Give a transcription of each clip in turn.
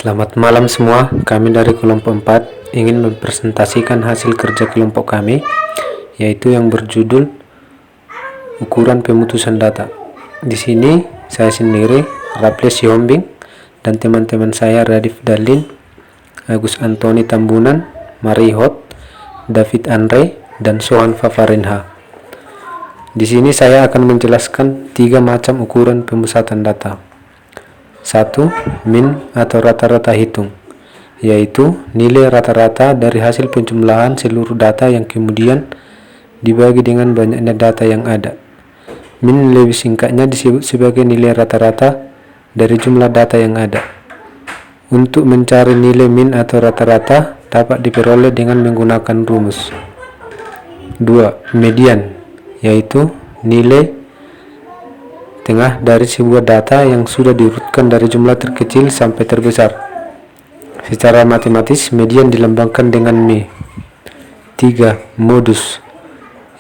Selamat malam semua, kami dari kelompok 4 ingin mempresentasikan hasil kerja kelompok kami, yaitu yang berjudul ukuran pemutusan data. Di sini saya sendiri, Raples Yombing, dan teman-teman saya Radif Dalin, Agus Antoni Tambunan, Marihot, David Andre, dan Sohan Fafarinha. Di sini saya akan menjelaskan 3 macam ukuran pemusatan data. 1. Min atau rata-rata hitung, yaitu nilai rata-rata dari hasil penjumlahan seluruh data yang kemudian dibagi dengan banyaknya data yang ada. Min lebih singkatnya disebut sebagai nilai rata-rata dari jumlah data yang ada. Untuk mencari nilai min atau rata-rata dapat diperoleh dengan menggunakan rumus. 2. Median, yaitu nilai tengah dari sebuah data yang sudah diurutkan dari jumlah terkecil sampai terbesar. Secara matematis, median dilambangkan dengan Mi. 3. Modus,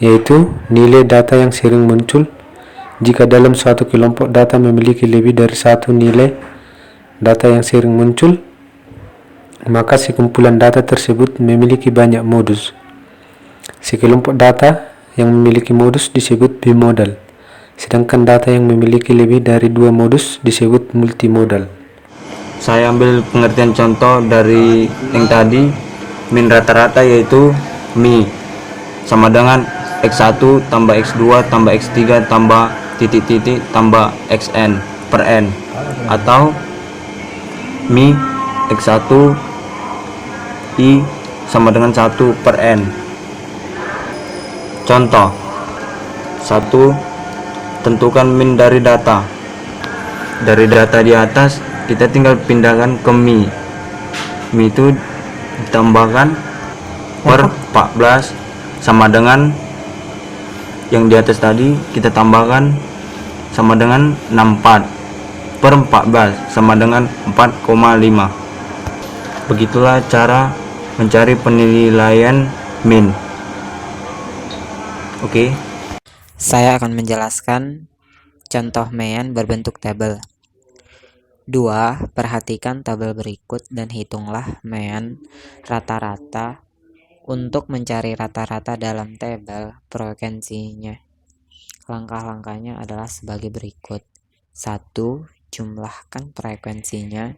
yaitu nilai data yang sering muncul jika dalam suatu kelompok data memiliki lebih dari satu nilai data yang sering muncul, maka sekumpulan data tersebut memiliki banyak modus. Sekelompok data yang memiliki modus disebut bimodal, sedangkan data yang memiliki lebih dari 2 modus disebut multimodal. Saya ambil pengertian contoh dari yang tadi. Min rata-rata yaitu Mi sama dengan X1 tambah X2 tambah X3 tambah titik-titik tambah Xn per N, atau Mi X1 I sama dengan 1 per N. Contoh 1. Tentukan min dari data. Dari data di atas kita tinggal pindahkan ke Mi. Mi itu ditambahkan per 14 sama dengan yang di atas tadi kita tambahkan sama dengan 64 per 14 sama dengan 4,5. Begitulah cara mencari penilaian min. Oke. Saya akan menjelaskan contoh mean berbentuk tabel. 2. Perhatikan tabel berikut dan hitunglah mean rata-rata. Untuk mencari rata-rata dalam tabel frekuensinya, langkah-langkahnya adalah sebagai berikut. 1. Jumlahkan frekuensinya.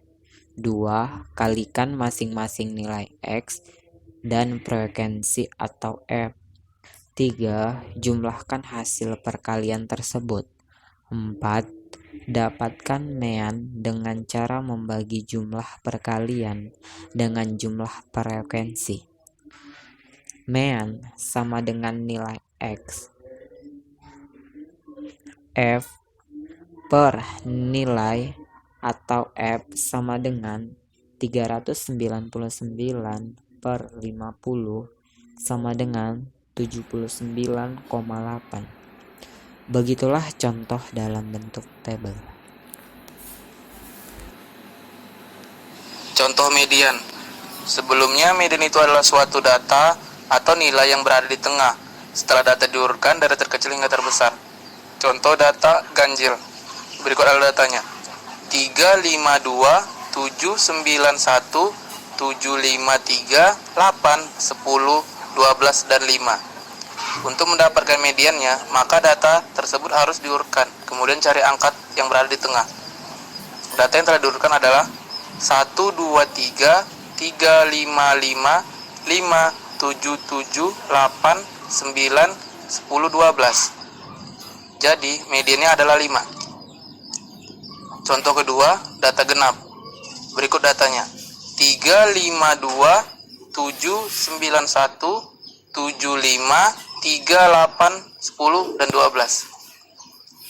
2. Kalikan masing-masing nilai X dan frekuensi atau F. 3. Jumlahkan hasil perkalian tersebut. 4. Dapatkan mean dengan cara membagi jumlah perkalian dengan jumlah frekuensi. Mean sama dengan nilai X F per nilai atau F sama dengan 399 per 50 sama dengan 79,8. Begitulah contoh dalam bentuk tabel. Contoh median. Sebelumnya, median itu adalah suatu data atau nilai yang berada di tengah setelah data diurutkan dari terkecil hingga terbesar. Contoh data ganjil. Berikut adalah datanya. 352, 791, 753, 8, 10, 12, dan 5. Untuk mendapatkan mediannya, maka data tersebut harus diurutkan, kemudian cari angka yang berada di tengah. Data yang telah diurutkan adalah 1, 2, 3, 3, 5, 5, 5, 7, 7, 8, 9, 10, 12. Jadi, mediannya adalah 5. Contoh kedua, data genap. Berikut datanya. 3, 5, 2, 791, 75, 38, 10, dan 12.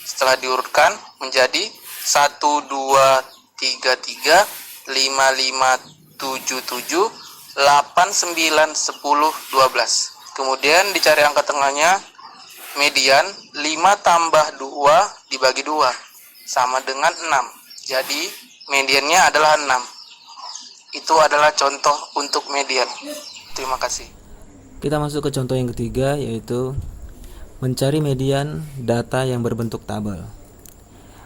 Setelah diurutkan menjadi 1, 2, 3, 3, 5, 5, 7, 7, 8, 9, 10, 12. Kemudian dicari angka tengahnya. Median 5 tambah 2 dibagi 2 sama dengan 6. Jadi mediannya adalah 6. Itu adalah contoh untuk median. Terima kasih. Kita masuk ke contoh yang ketiga, yaitu mencari median data yang berbentuk tabel.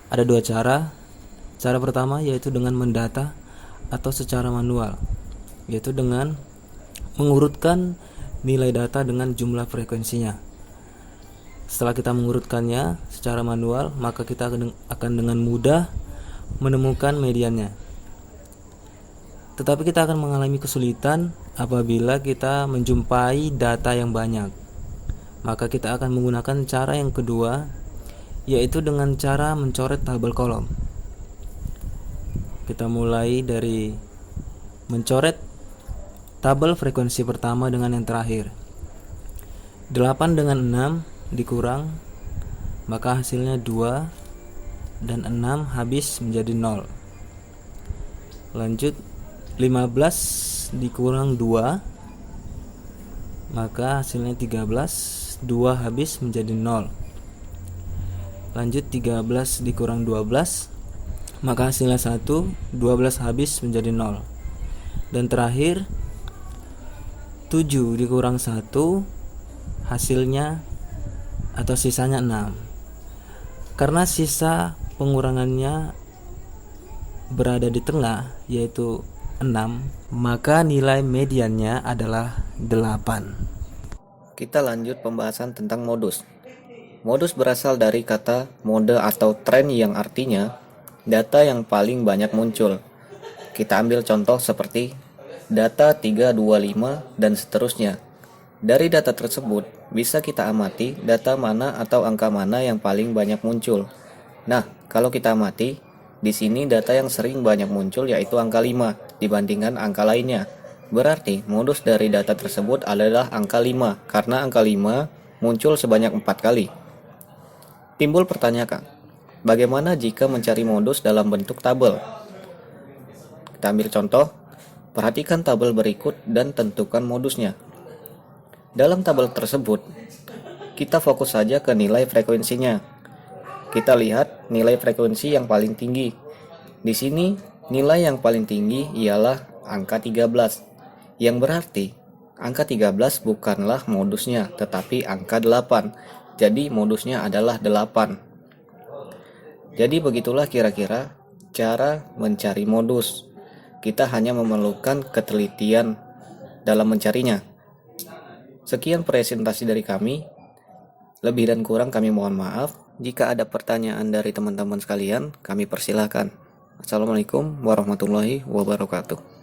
Ada 2 cara. Cara pertama yaitu dengan mendata atau secara manual, yaitu dengan mengurutkan nilai data dengan jumlah frekuensinya. Setelah kita mengurutkannya secara manual, maka kita akan dengan mudah menemukan mediannya. Tetapi kita akan mengalami kesulitan apabila kita menjumpai data yang banyak. Maka kita akan menggunakan cara yang kedua, yaitu dengan cara mencoret tabel kolom. Kita mulai dari mencoret tabel frekuensi pertama dengan yang terakhir. 8 dengan 6 dikurang, maka hasilnya 2, dan 6 habis menjadi 0. Lanjut, 15 dikurang 2, maka hasilnya 13, 2 habis menjadi 0. Lanjut, 13 dikurang 12, maka hasilnya 1, 12 habis menjadi 0. Dan terakhir, 7 dikurang 1, hasilnya atau sisanya 6. Karena sisa pengurangannya berada di tengah, yaitu 6, maka nilai mediannya adalah 8. Kita lanjut pembahasan tentang modus. Modus berasal dari kata mode atau tren yang artinya data yang paling banyak muncul. Kita ambil contoh seperti data 325 dan seterusnya. Dari data tersebut bisa kita amati data mana atau angka mana yang paling banyak muncul. Nah, kalau kita amati, di sini data yang sering banyak muncul yaitu angka 5 dibandingkan angka lainnya. Berarti modus dari data tersebut adalah angka 5 karena angka 5 muncul sebanyak 4 kali. Timbul pertanyaan, bagaimana jika mencari modus dalam bentuk tabel? Kita ambil contoh, perhatikan tabel berikut dan tentukan modusnya. Dalam tabel tersebut, kita fokus saja ke nilai frekuensinya. Kita lihat nilai frekuensi yang paling tinggi. Di sini, nilai yang paling tinggi ialah angka 13, yang berarti angka 13 bukanlah modusnya, tetapi angka 8. Jadi modusnya adalah 8. Jadi begitulah kira-kira cara mencari modus. Kita hanya memerlukan ketelitian dalam mencarinya. Sekian presentasi dari kami. Lebih dan kurang kami mohon maaf. Jika ada pertanyaan dari teman-teman sekalian, kami persilahkan. Assalamualaikum warahmatullahi wabarakatuh.